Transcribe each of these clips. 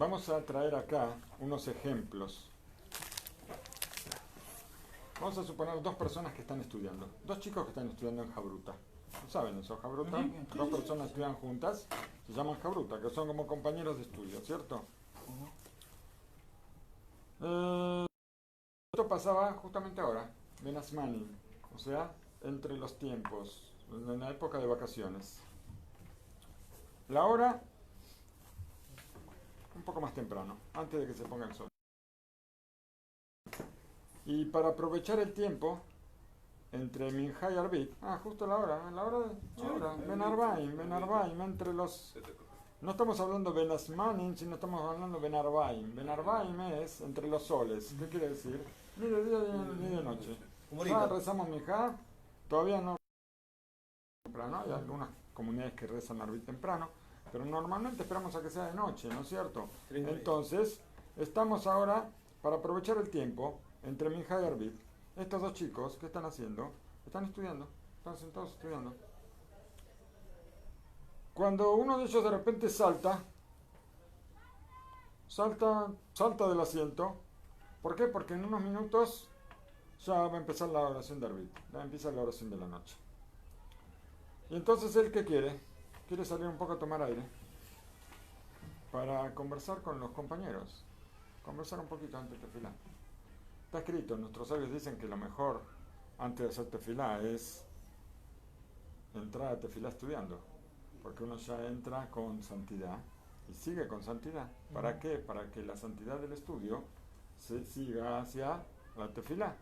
Vamos a traer acá unos ejemplos. Vamos a suponer dos personas que están estudiando. Dos chicos que están estudiando en Jabruta. ¿No saben eso, Jabruta? Dos personas estudian juntas, se llaman Jabruta, que son como compañeros de estudio, ¿cierto? Esto pasaba justamente ahora, Benasmani, o sea, entre los tiempos, en la época de vacaciones. La hora, un poco más temprano, antes de que se ponga el sol. Y para aprovechar el tiempo, entre Minha y Arbit, justo la hora de Ben Arbaim, entre los... No estamos hablando de Benasmanin, sino estamos hablando de Ben Arbaim. Ben Arbaim es entre los soles. ¿Qué quiere decir? Ni de día ni de noche. Ya rezamos Minha, todavía no temprano, hay algunas comunidades que rezan Arbit temprano, pero normalmente esperamos a que sea de noche, ¿no es cierto? Entonces, estamos ahora, para aprovechar el tiempo, entre Minha y Arbit, estos dos chicos, ¿qué están haciendo? Están estudiando, están sentados estudiando. Cuando uno de ellos de repente salta del asiento. ¿Por qué? Porque en unos minutos ya va a empezar la oración de Arbit, ya empieza la oración de la noche. Y entonces él, ¿qué quiere? Quiere salir un poco a tomar aire para conversar con los compañeros, conversar un poquito antes de tefilá. Está escrito, nuestros sabios dicen que lo mejor antes de hacer tefilá es entrar a tefilá estudiando, porque uno ya entra con santidad y sigue con santidad. ¿Para qué? Para que la santidad del estudio se siga hacia la tefilá.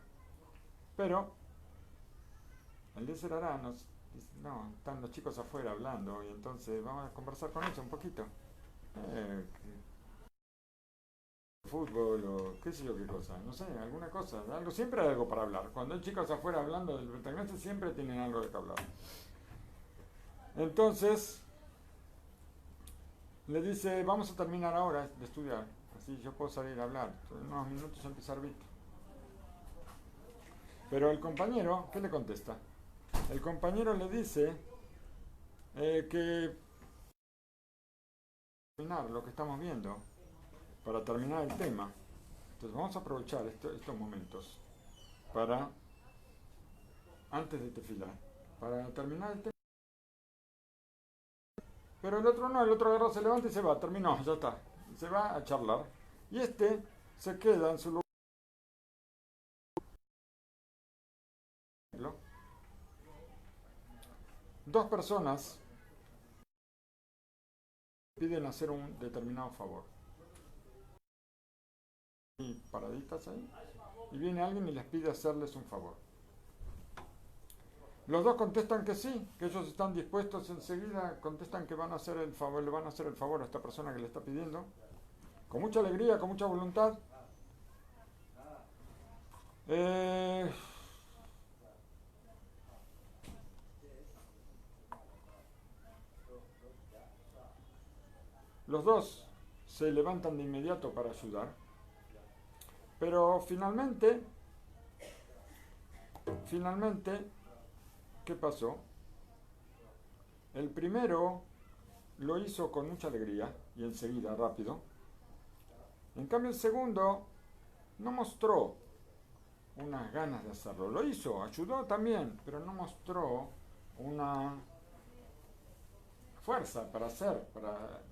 Pero el Yetzer Hará nos dice, no, están los chicos afuera hablando y entonces vamos a conversar con ellos un poquito. Fútbol o qué sé yo qué cosa, no sé, alguna cosa, algo, siempre hay algo para hablar. Cuando hay chicos afuera hablando del Betagneset siempre tienen algo de que hablar. Entonces le dice, vamos a terminar ahora de estudiar, así yo puedo salir a hablar. En unos minutos empieza Arbit. Pero el compañero, ¿qué le contesta? El compañero le dice que terminar lo que estamos viendo, para terminar el tema. Entonces vamos a aprovechar estos momentos para, antes de tefilar, para terminar el tema. Pero el otro no, el otro agarra, se levanta y se va, terminó, ya está. Se va a charlar. Y este se queda en su lugar. Dos personas piden hacer un determinado favor. Y paraditas ahí. Y viene alguien y les pide hacerles un favor. Los dos contestan que sí, que ellos están dispuestos enseguida, contestan que van a hacer el favor, le van a hacer el favor a esta persona que le está pidiendo. Con mucha alegría, con mucha voluntad. Los dos se levantan de inmediato para ayudar, pero finalmente, ¿qué pasó? El primero lo hizo con mucha alegría y enseguida, rápido. En cambio el segundo no mostró unas ganas de hacerlo. Lo hizo, ayudó también, pero no mostró una fuerza para hacer,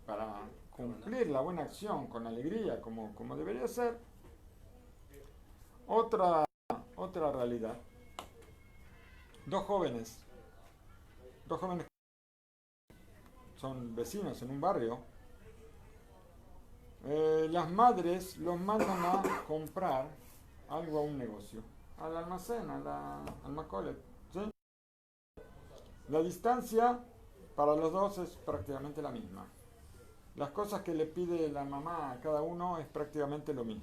para cumplir la buena acción con alegría, como debería ser. Otra realidad. Dos jóvenes son vecinos en un barrio. Las madres los mandan a comprar algo a un negocio, al almacén, al Macolet, ¿sí? La distancia para los dos es prácticamente la misma. Las cosas que le pide la mamá a cada uno es prácticamente lo mismo.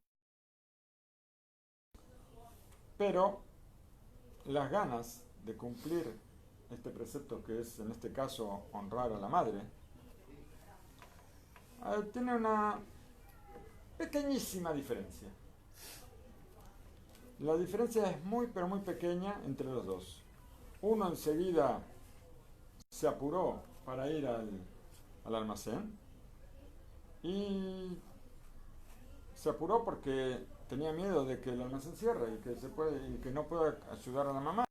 Pero las ganas de cumplir este precepto, que es en este caso honrar a la madre, tiene una pequeñísima diferencia. La diferencia es muy pero muy pequeña entre los dos. Uno enseguida se apuró para ir al almacén y se apuró porque tenía miedo de que el almacén cierre y que no pueda ayudar a la mamá.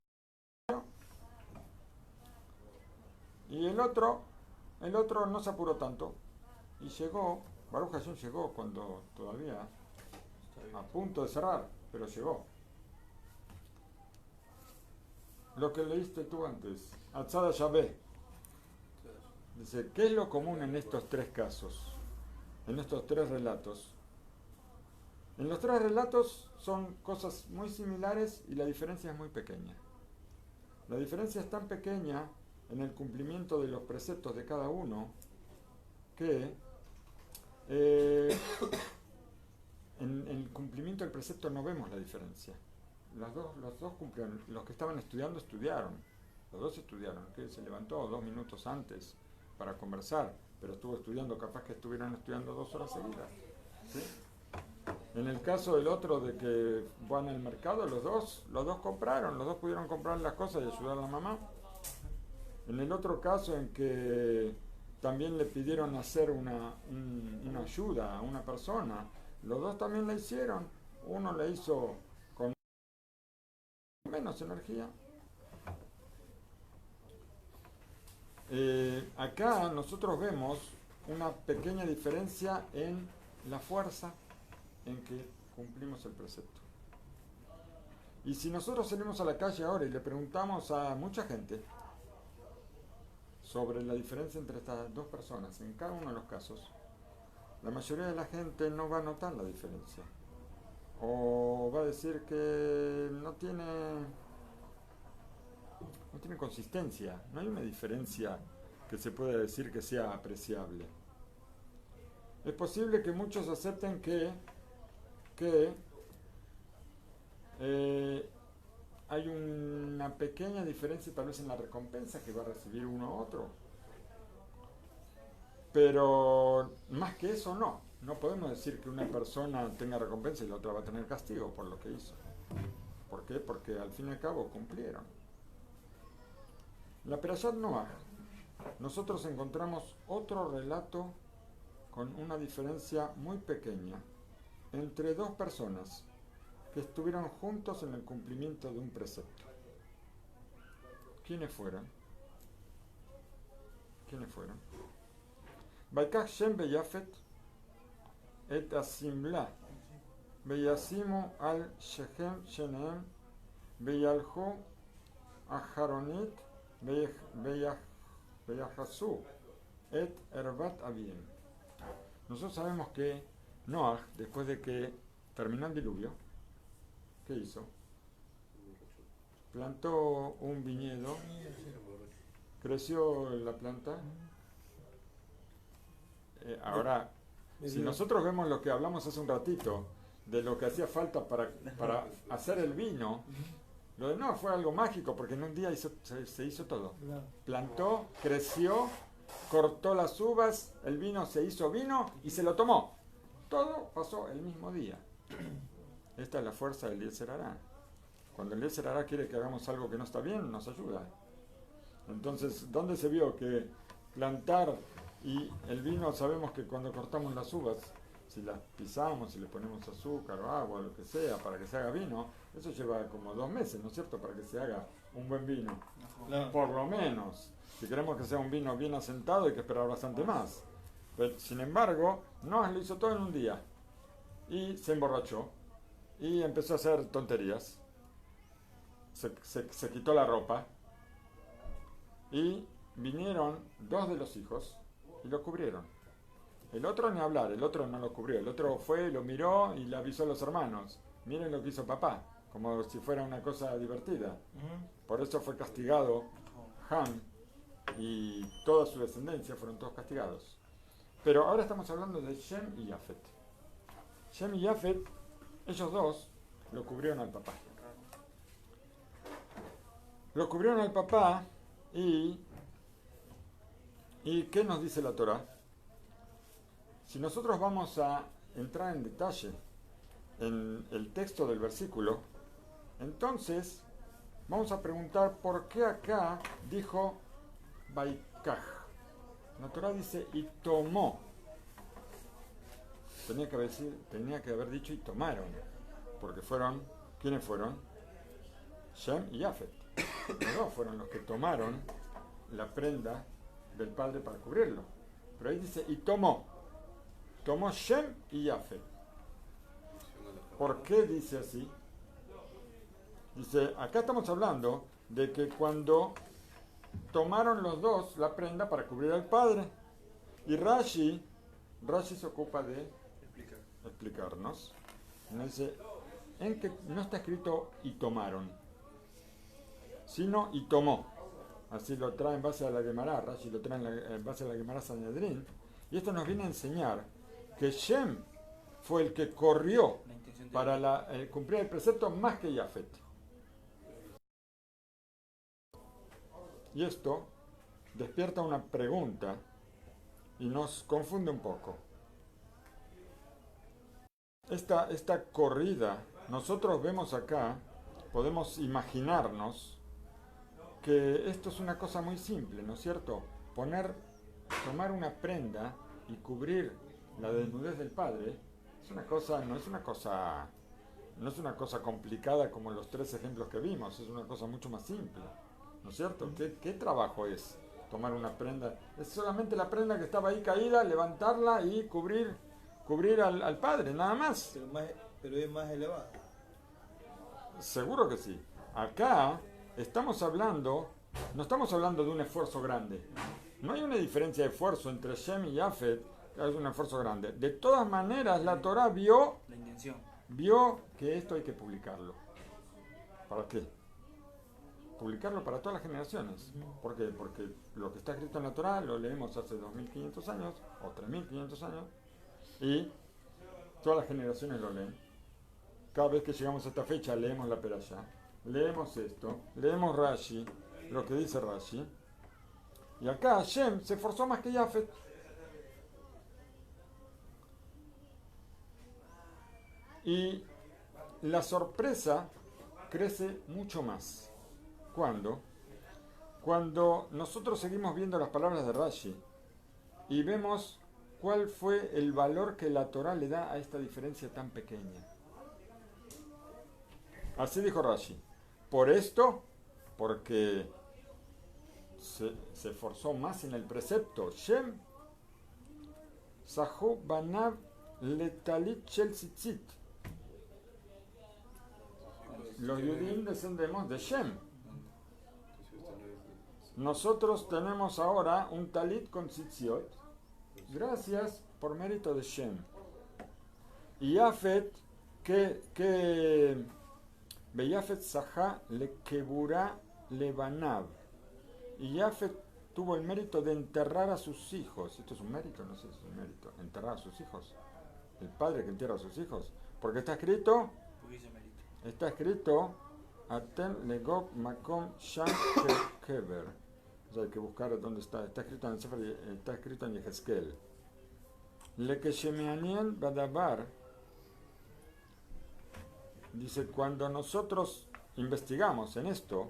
Y el otro no se apuró tanto y llegó, Baruch Hashem llegó cuando todavía a punto de cerrar, pero llegó. Lo que leíste tú antes, Atzada Yahvé, dice, ¿qué es lo común en estos tres casos? En estos tres relatos. En los tres relatos son cosas muy similares y la diferencia es muy pequeña. La diferencia es tan pequeña en el cumplimiento de los preceptos de cada uno que en el cumplimiento del precepto no vemos la diferencia. Los dos cumplieron, los que estaban estudiando estudiaron, los dos estudiaron, que se levantó 2 minutos antes para conversar, pero estuvo estudiando, capaz que estuvieran estudiando 2 horas seguidas. ¿Sí? En el caso del otro de que van al mercado, los dos compraron, los dos pudieron comprar las cosas y ayudar a la mamá. En el otro caso en que también le pidieron hacer una ayuda a una persona, los dos también la hicieron. Uno la hizo con menos energía. Acá nosotros vemos una pequeña diferencia en la fuerza en que cumplimos el precepto. Y si nosotros salimos a la calle ahora y le preguntamos a mucha gente sobre la diferencia entre estas dos personas en cada uno de los casos, la mayoría de la gente no va a notar la diferencia. O va a decir que no tiene consistencia, no hay una diferencia que se pueda decir que sea apreciable. Es posible que muchos acepten que hay una pequeña diferencia tal vez en la recompensa que va a recibir uno u otro. Pero más que eso no podemos decir que una persona tenga recompensa y la otra va a tener castigo por lo que hizo. ¿Por qué? Porque al fin y al cabo cumplieron. En la Perashat Noach nosotros encontramos otro relato con una diferencia muy pequeña entre dos personas que estuvieron juntos en el cumplimiento de un precepto. ¿Quiénes fueron? Vaikach Shem beyafet et asimla beyasimu al shechem sheneem beyalhu aharonit beyahasu et erbat aviem. Nosotros sabemos que Noach, después de que terminó el diluvio, ¿qué hizo? Plantó un viñedo, creció la planta. Ahora, si nosotros vemos lo que hablamos hace un ratito, de lo que hacía falta para hacer el vino, lo de Noach fue algo mágico, porque en un día se hizo todo. Plantó, creció, cortó las uvas, el vino se hizo vino y se lo tomó. Todo pasó el mismo día. Esta es la fuerza del Yetzer Hará. Cuando el Yetzer Hará quiere que hagamos algo que no está bien, nos ayuda. Entonces, ¿dónde se vio que plantar y el vino? Sabemos que cuando cortamos las uvas, si las pisamos, si le ponemos azúcar o agua, lo que sea, para que se haga vino, eso lleva como 2 meses, ¿no es cierto?, para que se haga un buen vino. Claro. Por lo menos. Si queremos que sea un vino bien asentado, hay que esperar bastante más. Pero, sin embargo, Noach lo hizo todo en un día. Y se emborrachó. Y empezó a hacer tonterías. Se quitó la ropa. Y vinieron 2 de los hijos y lo cubrieron. El otro ni hablar, el otro no lo cubrió. El otro fue, lo miró y le avisó a los hermanos. Miren lo que hizo papá. Como si fuera una cosa divertida. Por eso fue castigado Ham y toda su descendencia fueron todos castigados. Pero ahora estamos hablando de Shem y Yafet. Shem y Yafet, ellos dos lo cubrieron al papá. Lo cubrieron al papá y ¿qué nos dice la Torá? Si nosotros vamos a entrar en detalle en el texto del versículo, entonces vamos a preguntar por qué acá dijo Vaikaj. La Torá dice y tomó. tenía que haber dicho y tomaron, porque ¿quiénes fueron? Shem y Yafet. Los dos fueron los que tomaron la prenda del padre para cubrirlo. Pero ahí dice, y tomó Shem y Yafet. ¿Por qué dice así? Dice, acá estamos hablando de que cuando tomaron los dos la prenda para cubrir al padre. Y Rashi se ocupa de explicarnos. Dice, en que no está escrito y tomaron, sino y tomó. Así lo trae en base a la Gemara, Rashi lo trae en base a la Gemara Sanedrín. Y esto nos viene a enseñar que Shem fue el que corrió para cumplir el precepto más que Yafet. Y esto despierta una pregunta y nos confunde un poco. Esta corrida, nosotros vemos acá, podemos imaginarnos que esto es una cosa muy simple, ¿no es cierto? Tomar una prenda y cubrir la desnudez del padre no es una cosa complicada como los 3 ejemplos que vimos, es una cosa mucho más simple, ¿no es cierto? ¿Qué trabajo es tomar una prenda? Es solamente la prenda que estaba ahí caída, levantarla y cubrir al padre, nada más. Pero es más elevado. Seguro que sí. Acá no estamos hablando de un esfuerzo grande. No hay una diferencia de esfuerzo entre Shem y Yafet, que es un esfuerzo grande. De todas maneras, la Torah vio que esto hay que publicarlo. ¿Para qué? Publicarlo para todas las generaciones. ¿Por qué? Porque lo que está escrito en la Torah lo leemos hace 2500 años o 3500 años y todas las generaciones lo leen. Cada vez que llegamos a esta fecha leemos la Perashá, leemos esto, leemos Rashi, lo que dice Rashi. Y acá Shem se esforzó más que Yafet. Y la sorpresa crece mucho más. ¿Cuándo? Cuando nosotros seguimos viendo las palabras de Rashi y vemos cuál fue el valor que la Torah le da a esta diferencia tan pequeña. Así dijo Rashi. Por esto, porque se esforzó más en el precepto. Shem Sahu Banav Letalit Shel Tzitzit. Los Yudim descendemos de Shem. Nosotros tenemos ahora un talit con tzitziot, gracias por mérito de Shem. Y Yafet, que Beyafet Sahá le Keburá Lebanav. Y Yafet tuvo el mérito de enterrar a sus hijos. ¿Esto es un mérito? No sé si es un mérito. Enterrar a sus hijos. El padre que entierra a sus hijos. Porque está escrito. Aten Legok Makom Sham Keber. O sea, hay que buscar dónde está. Está escrito en el Sefer, está escrito en Yehezkel. Le que Shemeaniel Badabar. Dice, cuando nosotros investigamos en esto,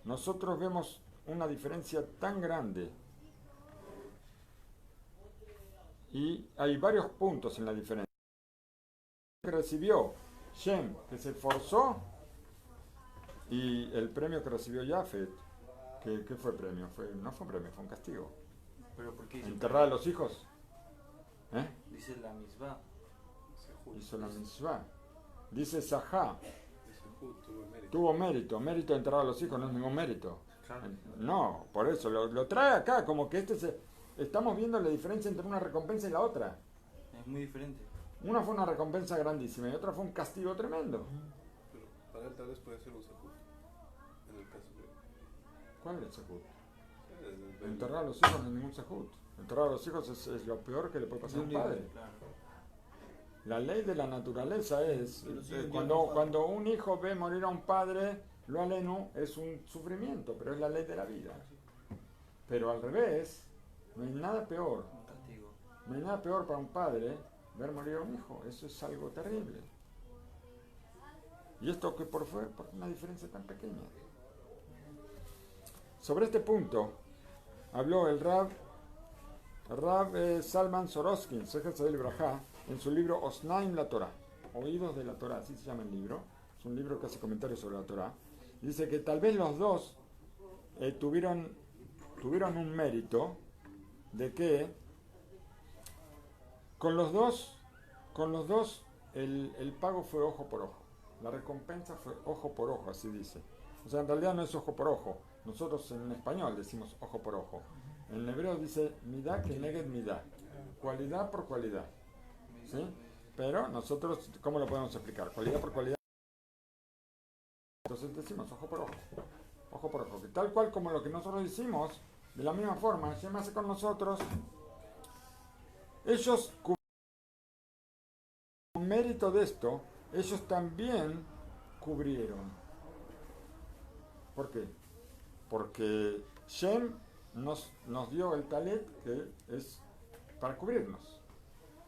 nosotros vemos una diferencia tan grande. Y hay varios puntos en la diferencia. Que recibió Shem, que se esforzó, y el premio que recibió Yafet, ¿qué fue premio? No fue un premio, fue un castigo. ¿Pero por qué? ¿Enterrar a los hijos? Dice la misma. Hizo la misma. Dice Sahá. Tuvo mérito. Mérito de enterrar a los hijos no es ningún mérito. No, por eso lo trae acá, como que estamos viendo la diferencia entre una recompensa y la otra. Es muy diferente. Una fue una recompensa grandísima y otra fue un castigo tremendo. Pero para él tal vez puede ser un sahut. En el caso de... ¿Cuál es el sahut? Enterrar a los hijos no es ningún sahut. Enterrar a los hijos es lo peor que le puede pasar a un padre. La ley de la naturaleza es cuando un hijo ve morir a un padre, lo aleno es un sufrimiento, pero es la ley de la vida. Pero al revés, no hay nada peor. No hay nada peor para un padre ver morir a un hijo. Eso es algo terrible. Y esto que por una diferencia tan pequeña. Sobre este punto habló el Rav Salman Soroskin, Sefer Tzadel Brajá, en su libro Osnaim la Torah, Oídos de la Torah, así se llama el libro. Es un libro que hace comentarios sobre la Torah. Dice que tal vez los dos tuvieron un mérito de que con los dos el pago fue ojo por ojo. La recompensa fue ojo por ojo, así dice. O sea, en realidad no es ojo por ojo. Nosotros en español decimos ojo por ojo. En hebreo dice midá que neged midá. Cualidad por cualidad. ¿Sí? Pero nosotros, ¿cómo lo podemos explicar? Cualidad por cualidad. Entonces decimos ojo por ojo. Ojo por ojo. Que tal cual como lo que nosotros hicimos, de la misma forma, Hashem hace con nosotros. Ellos, con mérito de esto, ellos también cubrieron. ¿Por qué? Porque Shem nos dio el talet que es para cubrirnos.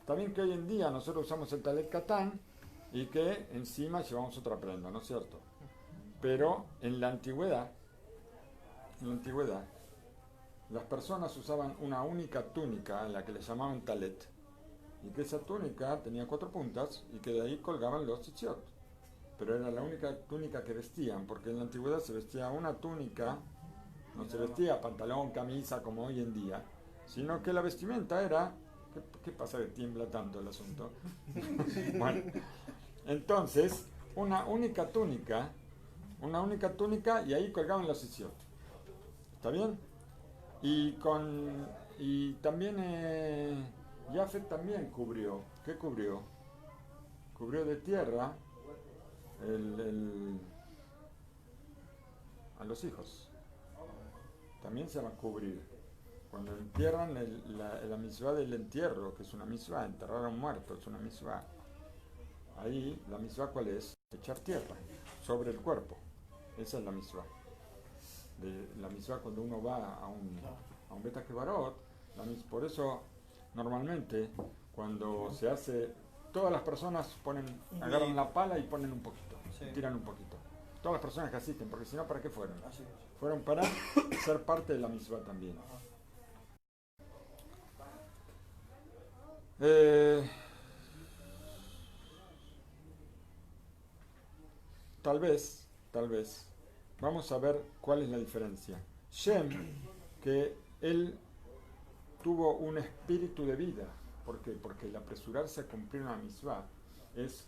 También que hoy en día nosotros usamos el talet katán y que encima llevamos otra prenda, ¿no es cierto? Pero en la antigüedad, las personas usaban una única túnica en la que le llamaban talet, y que esa túnica tenía 4 puntas y que de ahí colgaban los tzitziot. Pero era la única túnica que vestían, porque en la antigüedad se vestía una túnica, no se vestía pantalón, camisa como hoy en día, sino que la vestimenta era... ¿Qué pasa que tiembla tanto el asunto? Bueno, entonces, una única túnica y ahí colgaban los tzitziot. ¿Está bien? Y también Jafet también cubrió. ¿Qué cubrió? Cubrió de tierra a los hijos. También se llama cubrir. Cuando entierran la mitzvah del entierro, que es una mitzvah, enterrar a un muerto, es una mitzvah. Ahí, la mitzvah, ¿cuál es? Echar tierra sobre el cuerpo. Esa es la mitzvah. La mitzvah cuando uno va a un Bet HaKebarot, por eso, normalmente, cuando se hace, todas las personas agarran la pala y ponen un poquito, y tiran un poquito. Todas las personas que asisten, porque si no, ¿para qué fueron? Fueron para ser parte de la mitzvah también. Tal vez, vamos a ver cuál es la diferencia. Shem, que él tuvo un espíritu de vida. ¿Por qué? Porque el apresurarse a cumplir una mitzvah es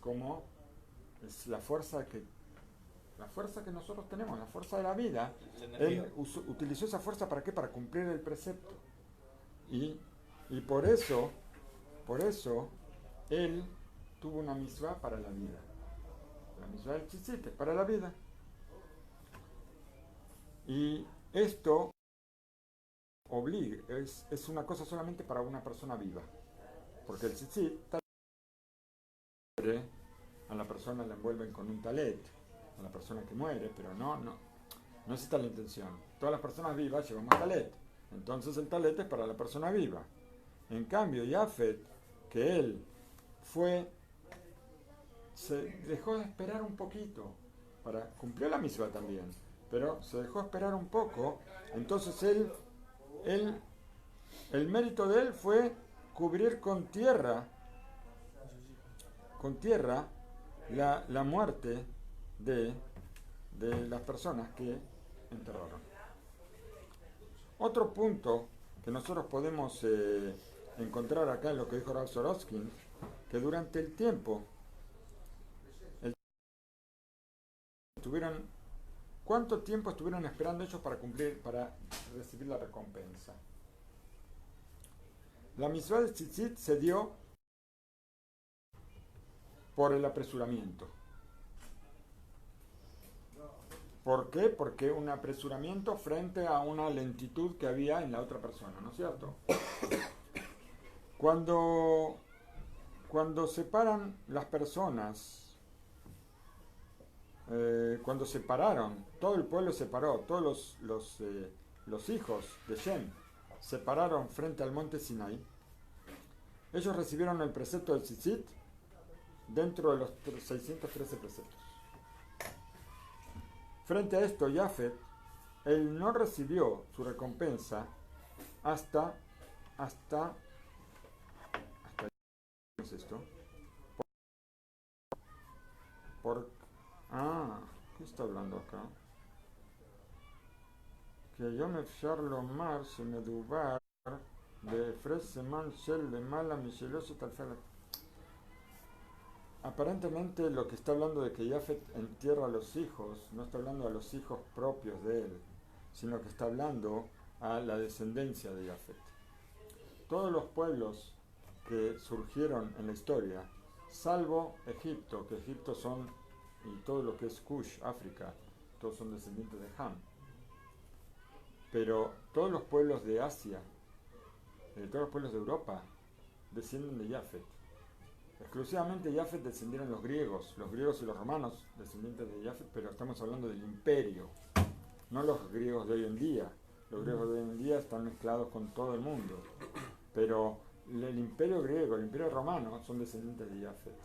la fuerza que nosotros tenemos, la fuerza de la vida. Él utilizó esa fuerza ¿para qué? Para cumplir el precepto. Y por eso él tuvo una mitzvah para la vida. La mitzvah del tzitzit es para la vida. Y esto obliga, es una cosa solamente para una persona viva. Porque el tzitzit, a la persona la envuelven con un talet, a la persona que muere, pero no es esta la intención. Todas las personas vivas llevan más talet. Entonces el talet es para la persona viva. En cambio, Jafet, que él se dejó de esperar un poquito, cumplió la mitzvah también, pero se dejó esperar un poco, entonces el mérito de él fue cubrir con tierra la muerte de las personas que enterraron. Otro punto que nosotros podemos encontrar acá en lo que dijo Rav Soroskin, que durante el tiempo ¿cuánto tiempo estuvieron esperando ellos para recibir la recompensa? La mitzvah de tzitzit se dio por el apresuramiento. ¿Por qué? Porque un apresuramiento frente a una lentitud que había en la otra persona, ¿no es cierto? Cuando separan las personas, cuando separaron, todo el pueblo separó, todos los hijos de Shem separaron frente al monte Sinai, ellos recibieron el precepto del tzitzit dentro de los 613 preceptos. Frente a esto, Jafet, él no recibió su recompensa hasta es esto? ¿Qué está hablando acá? Que yo me fiar mar se me dubar de Freseman Shell de Mala Micheloso tal fel. Aparentemente lo que está hablando de que Jafet entierra a los hijos, no está hablando a los hijos propios de él, sino que está hablando a la descendencia de Jafet. Todos los pueblos que surgieron en la historia, salvo Egipto, que Egipto son, y todo lo que es Kush, África, todos son descendientes de Ham. Pero todos los pueblos de Asia, todos los pueblos de Europa, descienden de Jafet. Exclusivamente de Jafet descendieron los griegos y los romanos, descendientes de Jafet, pero estamos hablando del imperio, no los griegos de hoy en día. Los griegos de hoy en día están mezclados con todo el mundo, pero el imperio griego, el imperio romano son descendientes de Jafet.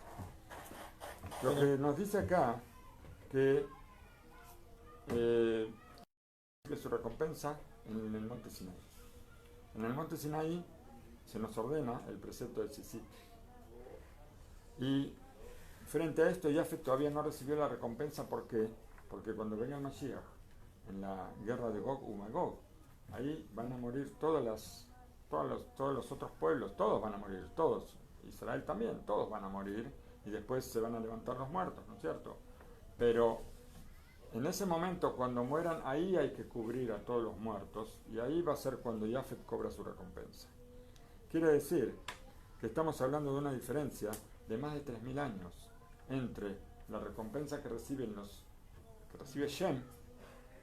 Lo que nos dice acá que su recompensa en el monte Sinaí. En el monte Sinaí se nos ordena el precepto del Tzitzit. Y frente a esto, Jafet todavía no recibió la recompensa. ¿Por qué? Porque cuando venga el Mashiach, en la guerra de Gog y Magog, ahí van a morir todos los otros pueblos, todos van a morir, todos. Israel también, todos van a morir, y después se van a levantar los muertos, ¿no es cierto? Pero en ese momento, cuando mueran, ahí hay que cubrir a todos los muertos, y ahí va a ser cuando Jafet cobra su recompensa. Quiere decir que estamos hablando de una diferencia de más de 3.000 años entre la recompensa que recibe Shem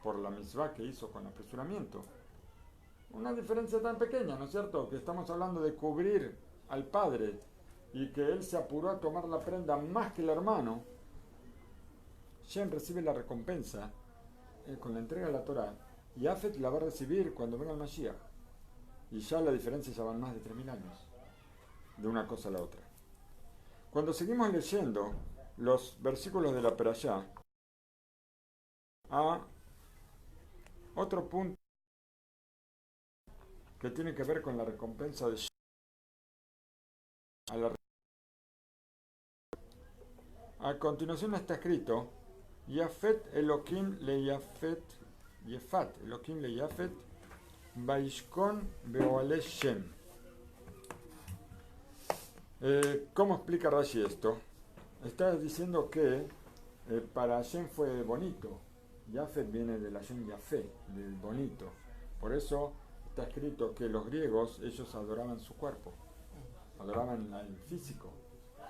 por la mitzvah que hizo con apresuramiento. Una diferencia tan pequeña, ¿no es cierto? Que estamos hablando de cubrir al padre y que él se apuró a tomar la prenda más que el hermano. Shem recibe la recompensa con la entrega de la Torah, y Jafet la va a recibir cuando venga el Mashiach. Y ya la diferencia ya van más de 3.000 años de una cosa a la otra. Cuando seguimos leyendo los versículos de la Perashá, a otro punto que tiene que ver con la recompensa de Shem. A continuación está escrito: Yafet Elohim le Yafet, Yefat Elohim le Yafet, Baishkon Beoale Shem. ¿Cómo explica Rashi esto? Está diciendo que para Shem fue bonito. Jafet viene de la Shem Yafé, del bonito. Por eso está escrito que los griegos, ellos adoraban su cuerpo, adoraban el físico.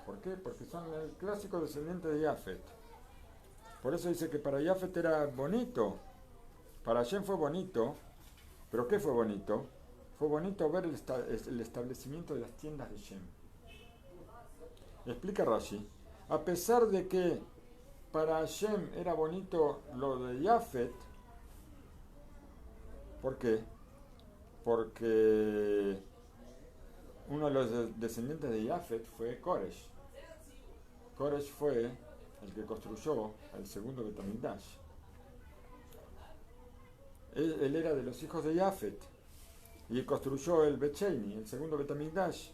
¿Por qué? Porque son el clásico descendiente de Jafet. Por eso dice que para Jafet era bonito, para Shem fue bonito. ¿Pero qué fue bonito? Fue bonito ver el establecimiento de las tiendas de Shem. Explica Rashi: a pesar de que para Shem era bonito lo de Jafet, ¿por qué? Porque uno de los descendientes de Jafet fue Koresh. Koresh fue el que construyó el segundo Beit HaMikdash. Él era de los hijos de Jafet y construyó el Bet Sheini, el segundo Beit HaMikdash.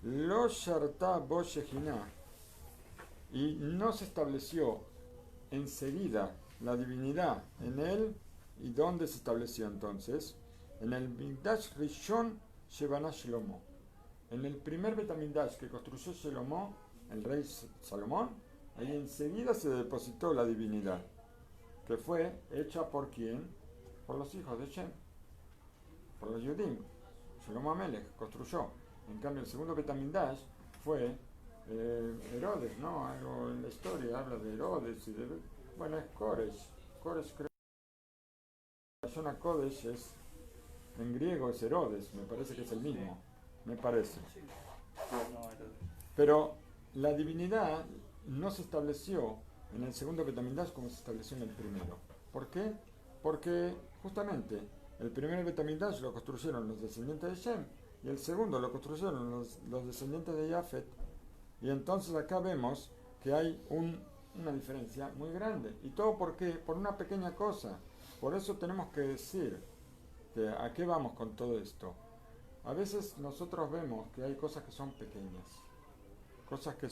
Lo Sharta Bo Shehinah, y no se estableció enseguida la divinidad en él. ¿Y dónde se estableció entonces? En el Mikdash Rishon Shebana Shlomo, en el primer Beit HaMikdash que construyó Shlomo, el rey Salomón. Ahí enseguida se depositó la divinidad, que fue hecha por ¿quién? Por los hijos de Shem, por los Yudim. Shlomo Amelech construyó. En cambio, el segundo Beit HaMikdash fue Herodes, ¿no? Algo en la historia habla de Herodes y de... Bueno, es Koresh. Koresh, creo. La zona Kodesh es, en griego es Herodes, me parece que es el mismo. Me parece. Pero la divinidad no se estableció en el segundo Beit HaMikdash como se estableció en el primero. ¿Por qué? Porque justamente el primer Beit HaMikdash lo construyeron los descendientes de Shem y el segundo lo construyeron los descendientes de Jafet. Y entonces acá vemos que hay una diferencia muy grande. ¿Y todo por qué? Por una pequeña cosa. Por eso tenemos que decir que ¿a qué vamos con todo esto? A veces nosotros vemos que hay cosas que son pequeñas. cosas que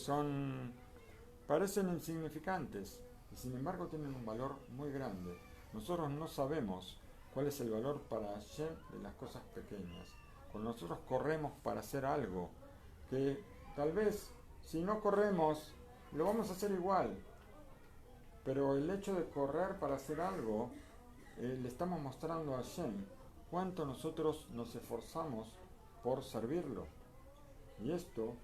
parecen insignificantes y sin embargo tienen un valor muy grande. Nosotros no sabemos cuál es el valor para Hashem de las cosas pequeñas. Cuando nosotros corremos para hacer algo, que tal vez si no corremos lo vamos a hacer igual, pero el hecho de correr para hacer algo, le estamos mostrando a Hashem cuánto nosotros nos esforzamos por servirlo. Y esto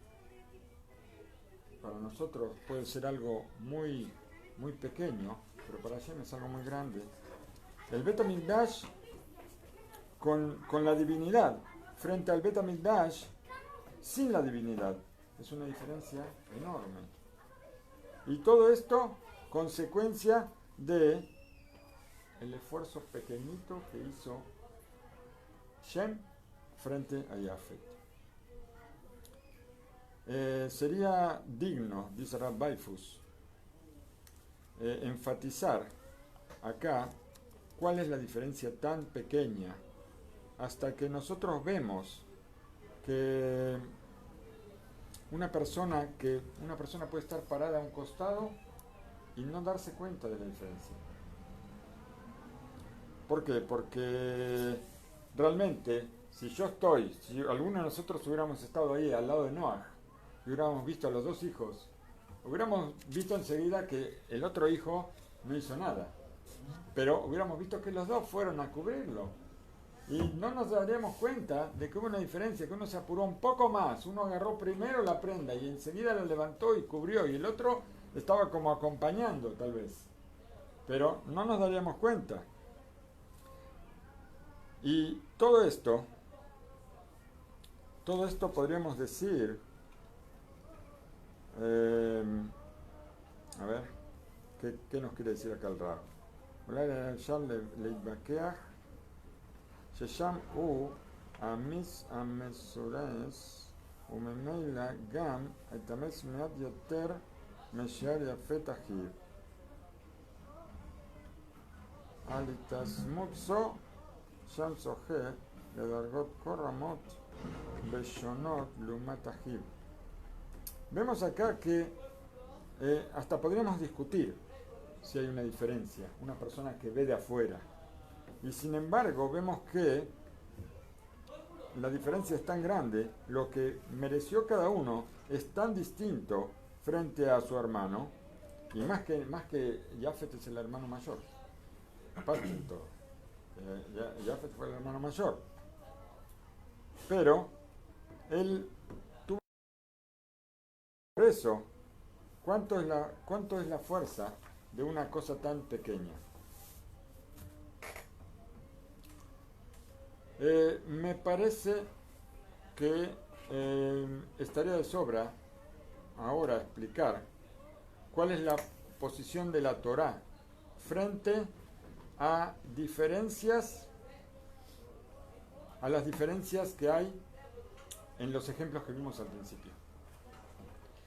para nosotros puede ser algo muy, muy pequeño, pero para Hashem es algo muy grande. El Bet HaMikdash con la divinidad frente al Bet HaMikdash sin la divinidad es una diferencia enorme. Y todo esto consecuencia de el esfuerzo pequeñito que hizo Shem frente a Yafet. Sería digno, dice Rav Baifus, enfatizar acá cuál es la diferencia tan pequeña hasta que nosotros vemos que una persona puede estar parada a un costado y no darse cuenta de la diferencia. ¿Por qué? Porque realmente si alguno de nosotros hubiéramos estado ahí al lado de Noah y hubiéramos visto a los dos hijos, hubiéramos visto enseguida que el otro hijo no hizo nada, pero hubiéramos visto que los dos fueron a cubrirlo. Y no nos daríamos cuenta de que hubo una diferencia, que uno se apuró un poco más, uno agarró primero la prenda y enseguida la levantó y cubrió, y el otro estaba como acompañando tal vez, pero no nos daríamos cuenta. Y todo esto podríamos decir, a ver, ¿qué nos quiere decir acá el Rab? ששם הוא המסורס וממילא גם התאמץ מעט יותר משאר יפת אחיו. על התעצמות זו שם זוכה לדרגות כה רמות ושונות לעומת אחיו. Vemos acá que hasta podríamos discutir si hay una diferencia, una persona que ve de afuera. Y sin embargo vemos que la diferencia es tan grande, lo que mereció cada uno es tan distinto frente a su hermano, y más que Yafet es el hermano mayor, aparte de todo. Yafet fue el hermano mayor, pero él tuvo. Por eso, ¿cuánto es la fuerza de una cosa tan pequeña? Me parece que estaría de sobra ahora explicar cuál es la posición de la Torá frente a las diferencias que hay en los ejemplos que vimos al principio.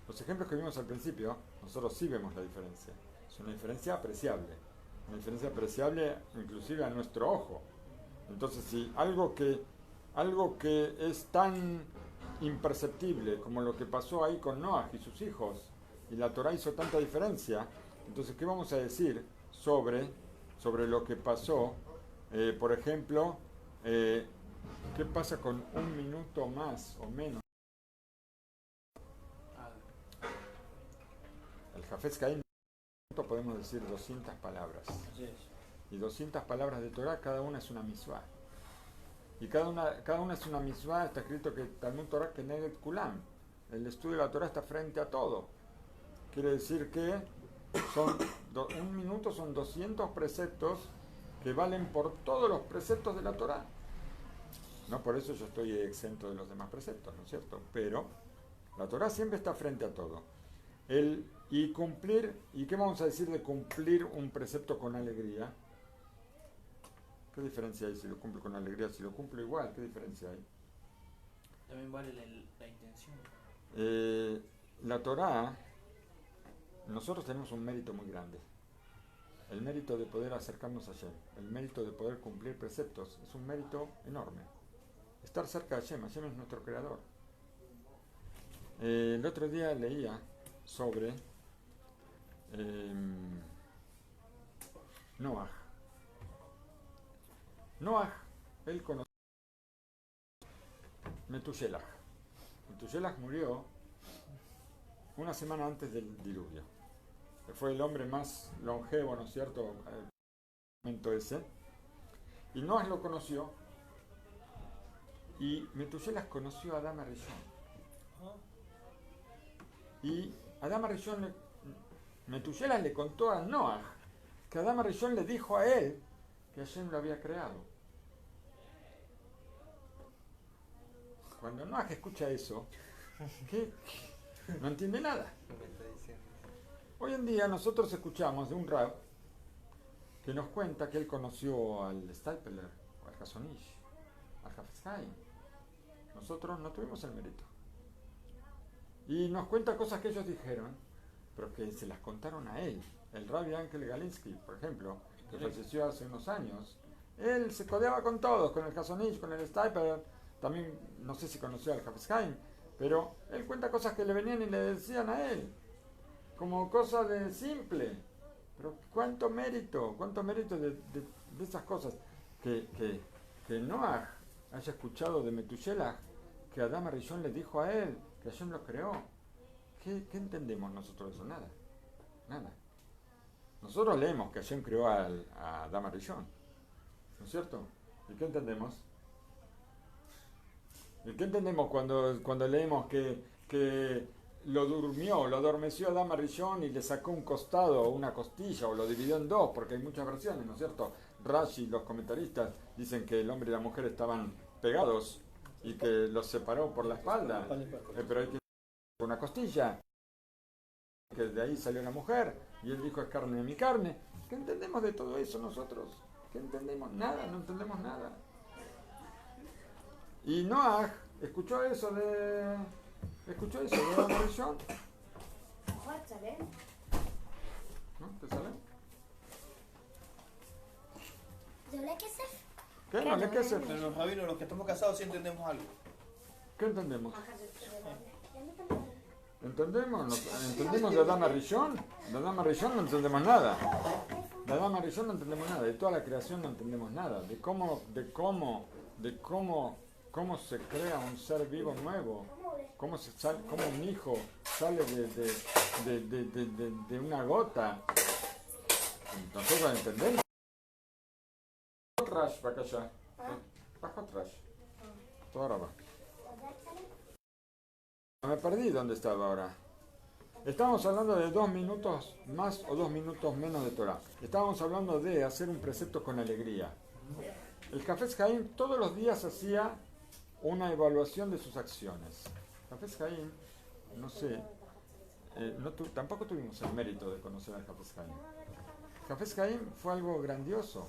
Los ejemplos que vimos al principio, nosotros sí vemos la diferencia. Es una diferencia apreciable inclusive a nuestro ojo. Entonces, si algo que es tan imperceptible como lo que pasó ahí con Noah y sus hijos, y la Torá hizo tanta diferencia, entonces, ¿qué vamos a decir sobre lo que pasó? Por ejemplo, ¿qué pasa con un minuto más o menos? El Jafetz Haim, podemos decir 200 palabras. Y 200 palabras de Torah, cada una es una mitzvah. Y cada una es una mitzvah, está escrito que Talmud Torah Keneged Kulam. El estudio de la Torah está frente a todo. Quiere decir que un minuto son 200 preceptos que valen por todos los preceptos de la Torah. No por eso yo estoy exento de los demás preceptos, ¿no es cierto? Pero la Torah siempre está frente a todo. ¿Y qué vamos a decir de cumplir un precepto con alegría? ¿Qué diferencia hay si lo cumplo con alegría? Si lo cumplo igual, ¿qué diferencia hay? También vale la intención. La Torá, nosotros tenemos un mérito muy grande. El mérito de poder acercarnos a Hashem, el mérito de poder cumplir preceptos, es un mérito enorme. Estar cerca de Hashem es nuestro creador. El otro día leía sobre Noah. Noah, él conoció Metushelach. Metushelach murió una semana antes del diluvio. Fue el hombre más longevo, ¿no es cierto?, el momento ese. Y Noah lo conoció. Y Metushelach conoció a Adán Arishon. Y Adán Arishon, Metushelach le contó a Noah que Adán Arishon le dijo a él que Hashem lo había creado. Cuando Noah escucha eso, ¿qué? No entiende nada. Hoy en día nosotros escuchamos de un rab que nos cuenta que él conoció al Stapler, o al Hasonish, al Hafez Haim. Nosotros no tuvimos el mérito. Y nos cuenta cosas que ellos dijeron, pero que se las contaron a él. El Rabbi Ankel Galinsky, por ejemplo, que falleció hace unos años, él se codeaba con todos, con el Hasonish, con el Stapler, también no sé si conoció al Hafez Haim, pero él cuenta cosas que le venían y le decían a él, como cosas de simple. Pero cuánto mérito de esas cosas. Que Noah haya escuchado de Metushelach que Adán Arishon le dijo a él que Hashem lo creó. ¿Qué entendemos nosotros de eso? Nada. Nosotros leemos que Hashem creó a Adán Arishon, ¿no es cierto? ¿Y qué entendemos? ¿Y qué entendemos cuando leemos que lo adormeció a Adán Arishon y le sacó un costado o una costilla o lo dividió en dos? Porque hay muchas versiones, ¿no es cierto? Rashi, los comentaristas, dicen que el hombre y la mujer estaban pegados y que los separó por la espalda, pero hay que una costilla, que de ahí salió la mujer y él dijo: es carne de mi carne. ¿Qué entendemos de todo eso nosotros? ¿Qué entendemos? Nada, no entendemos nada. Y Noah escuchó eso de Adán Arishon. ¿No? ¿Te sale? ¿Qué? ¿No le queso? Pero los rabinos, los que estamos casados, sí entendemos algo. ¿Qué entendemos? ¿Entendemos de Adán Arishon? De Adán Arishon no entendemos nada. De Adán Arishon no entendemos nada. De toda la creación no entendemos nada. De cómo se crea un ser vivo nuevo. Cómo un hijo sale de una gota. Nosotros entendemos. Trash, para allá. Bajo trash. Ahora va. Me perdí dónde estaba ahora. Estábamos hablando de 2 minutos más o 2 minutos menos de Torah. Estábamos hablando de hacer un precepto con alegría. El Hafez Haim todos los días hacía una evaluación de sus acciones. Hafez Haim, no sé, tampoco tuvimos el mérito de conocer al Hafez Haim. Hafez Haim fue algo grandioso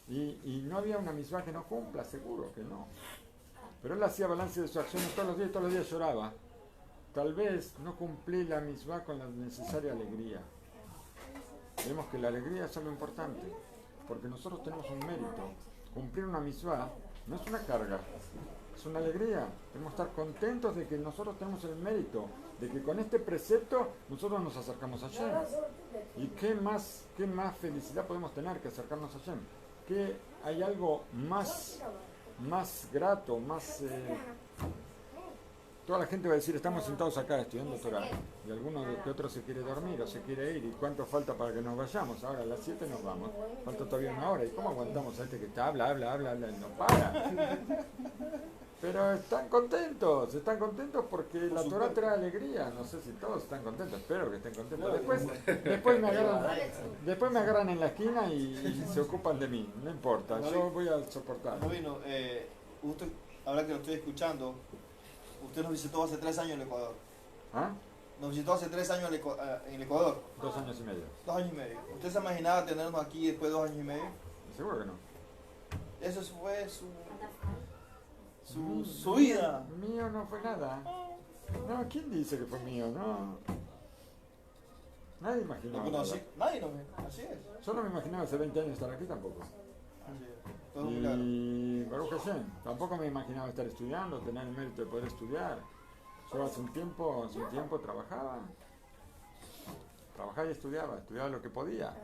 y no había una misma que no cumpla, seguro que no. Pero él hacía balance de sus acciones todos los días lloraba. Tal vez no cumplí la misma con la necesaria alegría. Vemos que la alegría es algo importante, porque nosotros tenemos un mérito. Cumplir una misma no es una carga, es una alegría. Tenemos que estar contentos de que nosotros tenemos el mérito, de que con este precepto nosotros nos acercamos a Hashem. ¿Y qué más felicidad podemos tener que acercarnos a Hashem? ¿Qué hay algo más grato, más... Toda la gente va a decir: estamos sentados acá estudiando Torah, y alguno que otro se quiere dormir o se quiere ir, y cuánto falta para que nos vayamos. Ahora a las 7 nos vamos, falta todavía una hora, y cómo aguantamos a este que está habla y no para. Pero están contentos porque la Torah trae alegría. No sé si todos están contentos, espero que estén contentos. Después me agarran en la esquina y se ocupan de mí, no importa, yo voy a soportar. Rabino, usted, ahora que lo estoy escuchando, usted nos visitó hace 3 años en el Ecuador. ¿Ah? Nos visitó hace 3 años en el Ecuador. 2 años y medio. 2 años y medio. ¿Usted se imaginaba tenernos aquí después de 2 años y medio? Seguro que no. Eso fue su vida. Mío no fue nada. No, ¿quién dice que fue mío? No. Nadie imaginaba. No, nadie así es. Yo no me imaginaba hace 20 años estar aquí tampoco. Así es. Todo Y Baruch Hashem, tampoco me imaginaba estar estudiando, tener el mérito de poder estudiar. Yo hace un tiempo trabajaba y estudiaba lo que podía.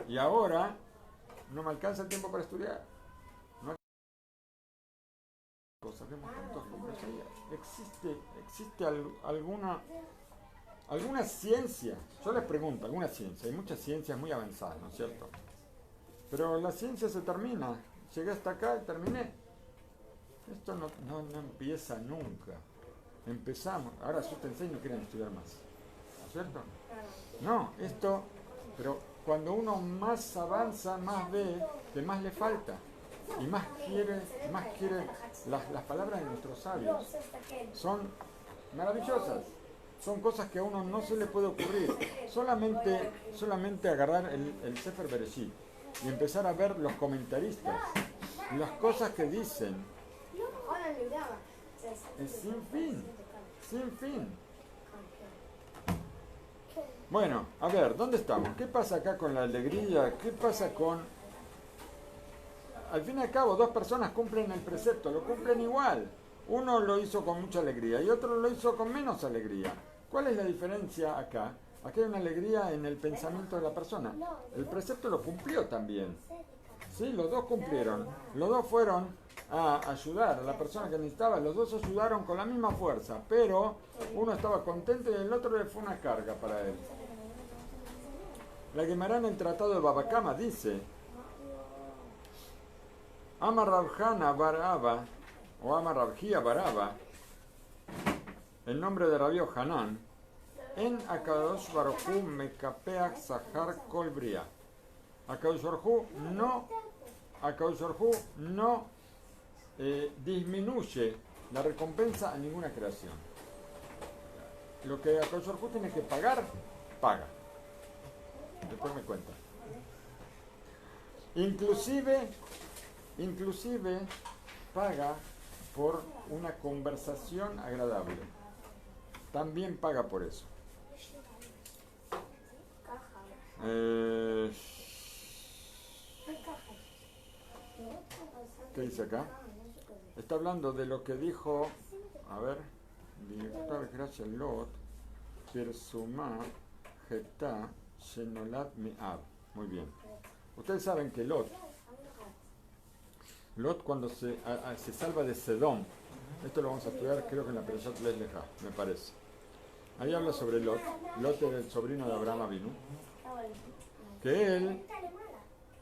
Y ahora no me alcanza el tiempo para estudiar. No hay cosas, vemos tantos libros. ¿Existe alguna ciencia? Yo les pregunto, ¿alguna ciencia? Hay muchas ciencias muy avanzadas, ¿no es cierto? Pero la ciencia se termina. Llegué hasta acá y terminé. Esto no empieza nunca. Empezamos. Ahora asustense y no quieren estudiar más. ¿No es cierto? No, pero cuando uno más avanza, más ve que más le falta. Y más quiere las palabras de nuestros sabios. Son maravillosas. Son cosas que a uno no se le puede ocurrir. Solamente agarrar el Sefer Bereshit y empezar a ver los comentaristas, las cosas que dicen. Es sin fin. Bueno, a ver, ¿dónde estamos? ¿Qué pasa acá con la alegría? ¿Qué pasa con...? Al fin y al cabo, dos personas cumplen el precepto, lo cumplen igual. Uno lo hizo con mucha alegría y otro lo hizo con menos alegría. ¿Cuál es la diferencia acá? Aquí hay una alegría en el pensamiento de la persona. El precepto lo cumplió también. Sí, los dos cumplieron. Los dos fueron a ayudar a la persona que necesitaba. Los dos ayudaron con la misma fuerza, pero uno estaba contento y el otro le fue una carga para él. La Gemara en el Tratado de Baba Kama dice: Amar Rabjana Baraba o Amar Rabjía Baraba, el nombre de Rabbi Hanan, en Akadosh Baruj Hu Mekapeach Sahar Kol Bria. Akadosh Baruj Hu no disminuye la recompensa a ninguna creación. Lo que Akadosh Baruj Hu tiene que pagar, paga. Después me cuenta. Inclusive paga por una conversación agradable. También paga por eso. ¿Qué dice acá? Está hablando de lo que dijo, a ver, Director Gracia Lot, Persumá, Getá, Shenolat Me'ab. Muy bien. Ustedes saben que Lot cuando se salva de Sedom, esto lo vamos a estudiar creo que en la Perashat Lech Lecha, me parece. Ahí habla sobre Lot. Lot era el sobrino de Abraham Avinu, que él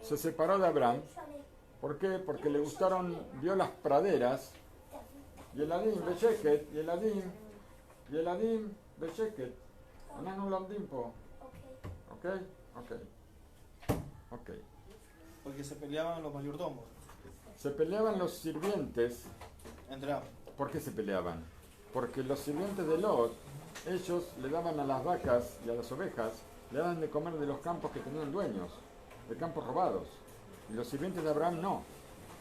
se separó de Abraham. ¿Por qué? Porque le vio las praderas, y el Adim Besheket, Besheket. Ananu Lamdim po. ¿Ok? Porque se peleaban los mayordomos. Se peleaban los sirvientes. Entre ambos. ¿Por qué se peleaban? Porque los sirvientes de Lot, ellos le daban a las vacas y a las ovejas, le daban de comer de los campos que tenían dueños, de campos robados. Y los sirvientes de Abraham no.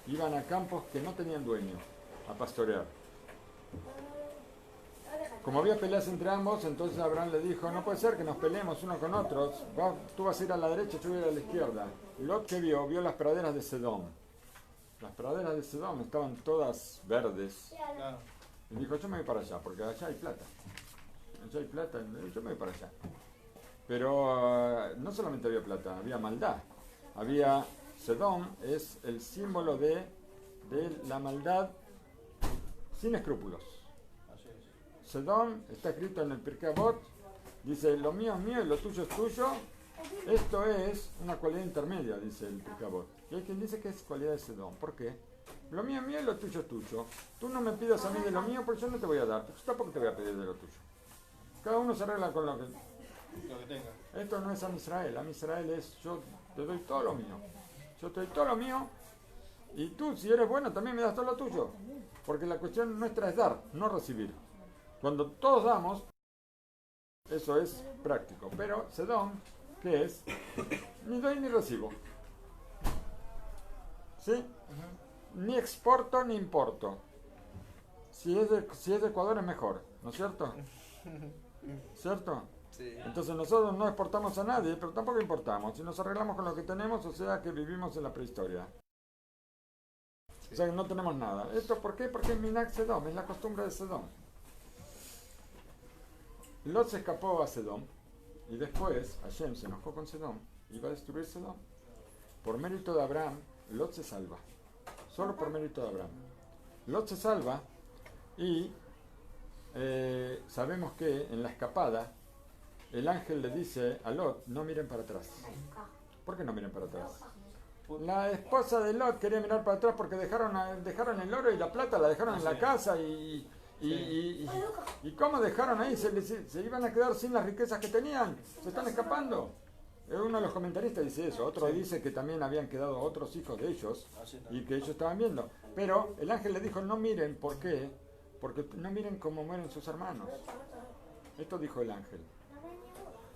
Iban a campos que no tenían dueño, a pastorear. Como había peleas entre ambos, entonces Abraham le dijo: no puede ser que nos peleemos unos con otros. Tú vas a ir a la derecha, yo voy a ir a la izquierda. Y Lot, ¿qué vio? Vio las praderas de Sedom. Las praderas de Sedom estaban todas verdes. Claro. Y dijo: yo me voy para allá, porque allá hay plata. Allá hay plata, yo me voy para allá. Pero no solamente había plata, había maldad. Sedom es el símbolo de la maldad sin escrúpulos. Sedom está escrito en el Pirkei Avot, dice: lo mío es mío y lo tuyo es tuyo. Esto es una cualidad intermedia, dice el Pirkei Avot. Y hay quien dice que es cualidad de Sedom. ¿Por qué? Lo mío es mío y lo tuyo es tuyo. Tú no me pidas a mí de lo mío porque yo no te voy a dar. Yo tampoco te voy a pedir de lo tuyo. Cada uno se arregla con lo que tenga. Esto no es Am Israel. Am Israel es: yo te doy todo lo mío. Yo te doy todo lo mío. Y tú, si eres bueno, también me das todo lo tuyo. Porque la cuestión nuestra es dar, no recibir. Cuando todos damos, eso es práctico. Pero Sedom, ¿qué es? Ni doy ni recibo. ¿Sí? Ni exporto ni importo. Si es de Ecuador es mejor, ¿no es cierto? ¿Cierto? Sí. Entonces nosotros no exportamos a nadie, pero tampoco importamos. Y nos arreglamos con lo que tenemos, o sea que vivimos en la prehistoria. O sea que no tenemos nada. ¿Esto por qué? Porque es Minag Sedom, es la costumbre de Sedom. Lot se escapó a Sedom y después Hashem se enojó con Sedom y iba a destruir Sedom. Por mérito de Abraham, Lot se salva. Solo por mérito de Abraham. Lot se salva y sabemos que en la escapada el ángel le dice a Lot, no miren para atrás. ¿Por qué no miren para atrás? La esposa de Lot quería mirar para atrás porque dejaron el oro y la plata, la dejaron en la casa y ¿cómo dejaron ahí? Se iban a quedar sin las riquezas que tenían. Se están escapando. Uno de los comentaristas dice eso. Otro dice que también habían quedado otros hijos de ellos y que ellos estaban viendo. Pero el ángel le dijo, no miren. ¿Por qué? Porque no miren cómo mueren sus hermanos. Esto dijo el ángel.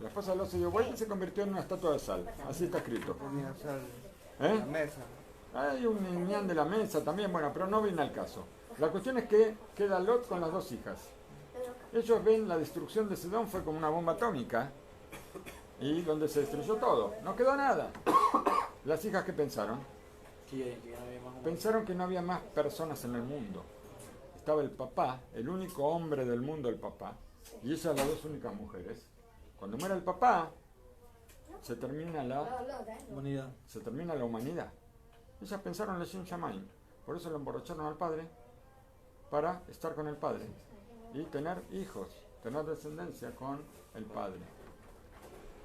La esposa de Lot se dio vuelta y se convirtió en una estatua de sal. Así está escrito. La mesa. Hay un niñán de la mesa también, bueno, pero no viene al caso. La cuestión es que queda Lot con las dos hijas. Ellos ven la destrucción de Sedón fue como una bomba atómica y donde se destruyó todo. No quedó nada. Las hijas, ¿qué pensaron? Que no había más Pensaron que no había más personas en el mundo. Estaba el papá, el único hombre del mundo, el papá, y ellas las dos únicas mujeres. Cuando muera el papá, se termina la humanidad. Ellas pensaron en Shem Shamayim. Por eso lo emborracharon al padre, para estar con el padre y tener hijos, tener descendencia con el padre.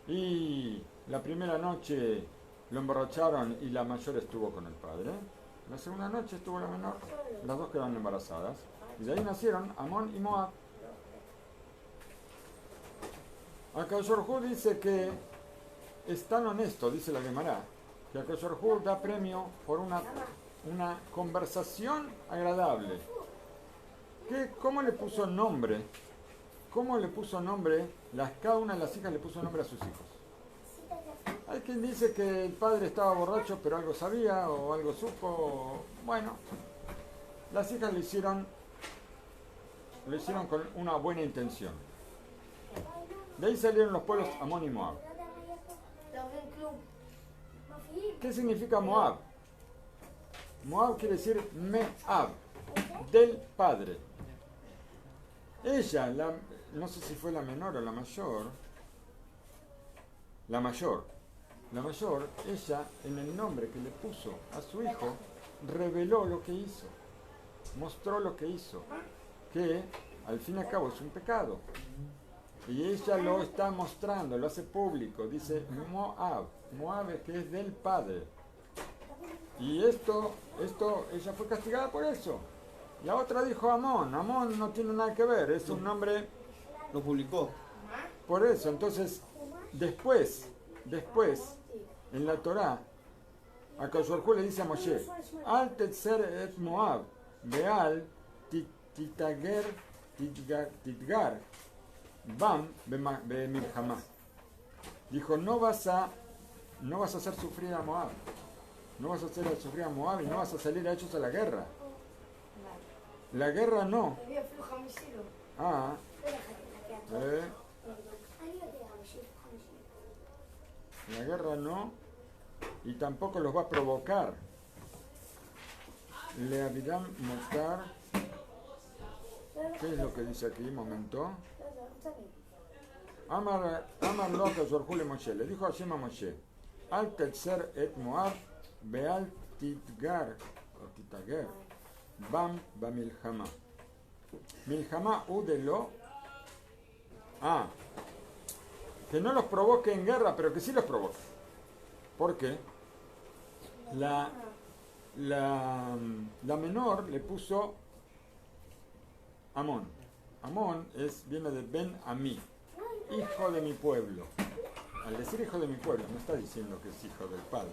Y la primera noche lo emborracharon y la mayor estuvo con el padre. La segunda noche estuvo la menor, las dos quedaron embarazadas. Y de ahí nacieron Amón y Moab. Akadosh Baruj Hu dice que es tan honesto, dice la Gemara, que Akadosh Baruj Hu da premio por una conversación agradable. ¿Cómo le puso nombre? ¿Cómo le puso nombre? Cada una de las hijas le puso nombre a sus hijos. Hay quien dice que el padre estaba borracho pero algo sabía o algo supo. Bueno, las hijas lo hicieron con una buena intención. De ahí salieron los pueblos Amón y Moab. ¿Qué significa Moab? Moab quiere decir Me'ab, del padre. Ella, no sé si fue la menor o la mayor, ella en el nombre que le puso a su hijo, reveló lo que hizo, mostró lo que hizo, que al fin y al cabo es un pecado. Y ella lo está mostrando, lo hace público, dice Moab que es del padre. Y esto, ella fue castigada por eso. La otra dijo Amón no tiene nada que ver, es un nombre... Lo publicó. Por eso, entonces, después, en la Torá, a Akadosh Baruj Hu le dice a Moshe, Al tetzer et Moab, Beal titgar, Bam bemilhamá. Dijo, no vas a hacer sufrir a Moab. No vas a hacer sufrir a Moab y no vas a salir a ellos a la guerra. La guerra no. La guerra no. Y tampoco los va a provocar. Le avidan mutar. ¿Qué es lo que dice aquí? Un momento. Amar lo que Akadosh Baruj Hu le Moshe. Le dijo Hashem a Moshe, Al tetzer et Moab, beal titgar, o titager, bam bamilhamá. Milhamá udelo. Que no los provoque en guerra, pero que sí los provoque. ¿Por qué? La menor le puso Amón. Amón viene de Ben Amí, hijo de mi pueblo. Al decir hijo de mi pueblo, no está diciendo que es hijo del padre,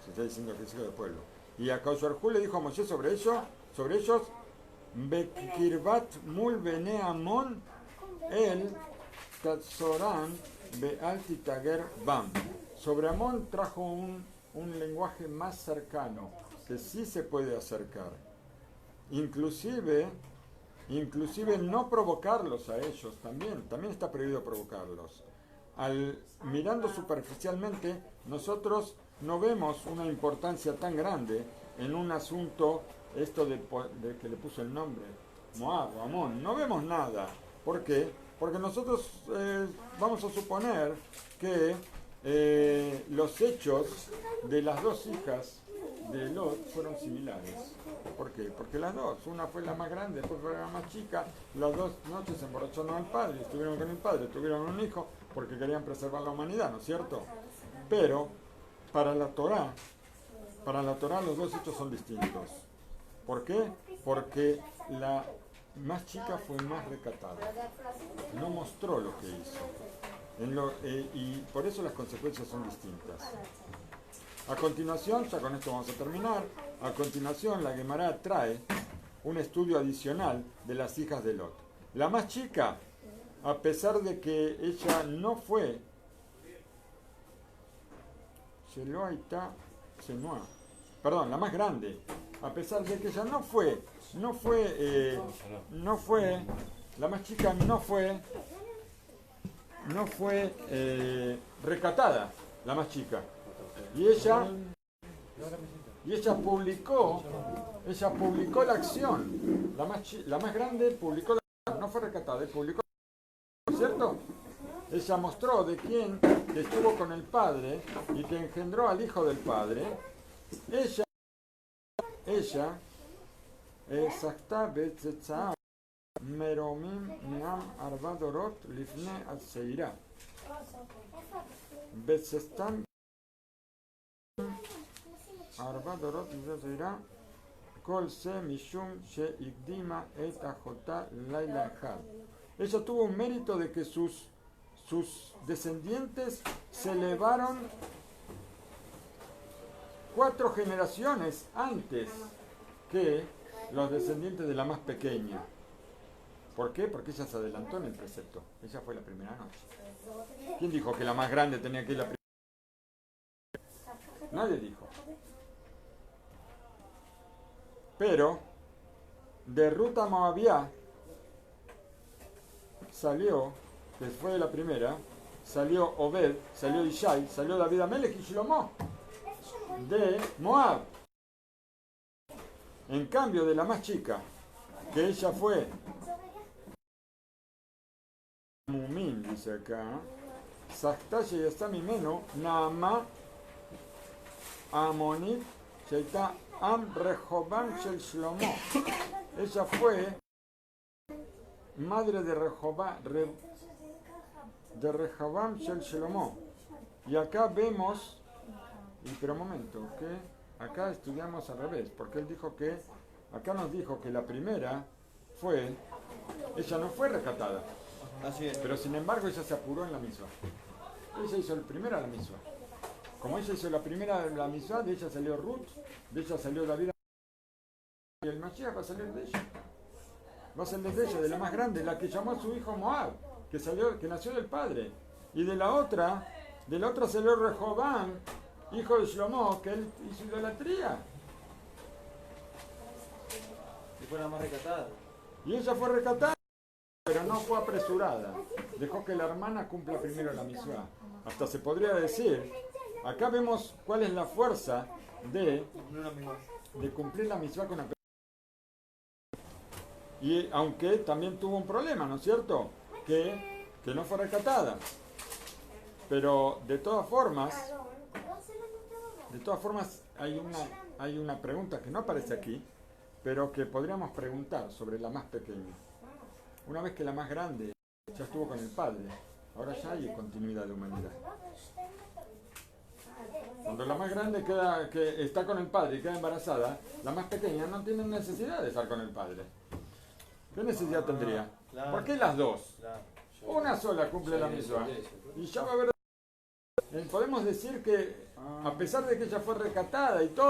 se está diciendo que es hijo del pueblo. Y a Akadosh Baruj Hu le dijo a Moshe sobre ellos, Bekirbat mul bene Amón, el Tatzoran beal titager bam. Sobre Amón trajo un lenguaje más cercano, que sí se puede acercar. Inclusive no provocarlos a ellos, también está prohibido provocarlos. Mirando superficialmente, nosotros no vemos una importancia tan grande en un asunto, esto de que le puso el nombre, Moab o Amón. No vemos nada. ¿Por qué? Porque nosotros vamos a suponer que los hechos de las dos hijas de Lot fueron similares. ¿Por qué? Porque las dos, una fue la más grande, después fue la más chica, las dos noches se emborracharon al padre, estuvieron con el padre, tuvieron un hijo porque querían preservar la humanidad, ¿no es cierto? Pero para la Torá los dos hechos son distintos. ¿Por qué? Porque la más chica fue más recatada, no mostró lo que hizo, y por eso las consecuencias son distintas. A continuación, ya con esto vamos a terminar, a continuación la Gemara trae un estudio adicional de las hijas de Lot. La más chica, a pesar de que ella no fue, la más grande, a pesar de que ella la más chica no fue recatada, la más chica. Y ella publicó la acción. La más grande publicó la acción, no fue recatada, publicó la acción, ¿cierto? Ella mostró de quién estuvo con el padre y que engendró al hijo del padre. Ella Sakta Betzetza Meromim Neam Arbadorot Lifne Al-Seira Betzestan Arbadorot Lifne Al-Seira Kol Se Mishum She Igdima Et Ajota Laila Echad. Ella tuvo un mérito de que sus descendientes se elevaron 4 generaciones antes que los descendientes de la más pequeña. ¿Por qué? Porque ella se adelantó en el precepto. Ella fue la primera noche. ¿Quién dijo que la más grande tenía que ir la primera? Nadie dijo. Pero de Ruta Moabía salió, que fue la primera, salió Obed, salió Ishai, salió David Amelech y Shlomo de Moab. En cambio de la más chica, que ella fue Mumin, dice acá, Saktash Yasamimeno, Naama Amonit, Sheita Am Rehoban Shel Shlomo. Ella fue madre de Rehoban Shel Shlomo. Y acá vemos, pero un momento, ¿qué? Acá estudiamos al revés, porque él dijo que, acá nos dijo que la primera fue, ella no fue recatada. Así es. Pero sin embargo ella se apuró en la misma. Ella hizo la primera la misma. Como ella hizo la primera la misma, de ella salió Ruth, de ella salió David, y el Mashiach va a salir de ella. Va a salir de ella, de la más grande, la que llamó a su hijo Moab, que nació del padre. Y de la otra salió Rehobán, hijo de Shlomo, que él hizo idolatría. Y fue la más recatada. Y ella fue recatada, pero no fue apresurada. Dejó que la hermana cumpla primero la misma. Hasta se podría decir, acá vemos cuál es la fuerza de cumplir la misma con la persona. Y aunque también tuvo un problema, ¿no es cierto? Que no fue recatada. Pero de todas formas hay una pregunta que no aparece aquí, pero que podríamos preguntar sobre la más pequeña. Una vez que la más grande ya estuvo con el padre, ahora ya hay continuidad de humanidad. Cuando la más grande que está con el padre y queda embarazada, la más pequeña no tiene necesidad de estar con el padre. ¿Qué necesidad tendría? Claro. ¿Por qué las dos? Claro. Una sola cumple la misma. Y ya va a haber... Podemos decir que, a pesar de que ella fue recatada y todo,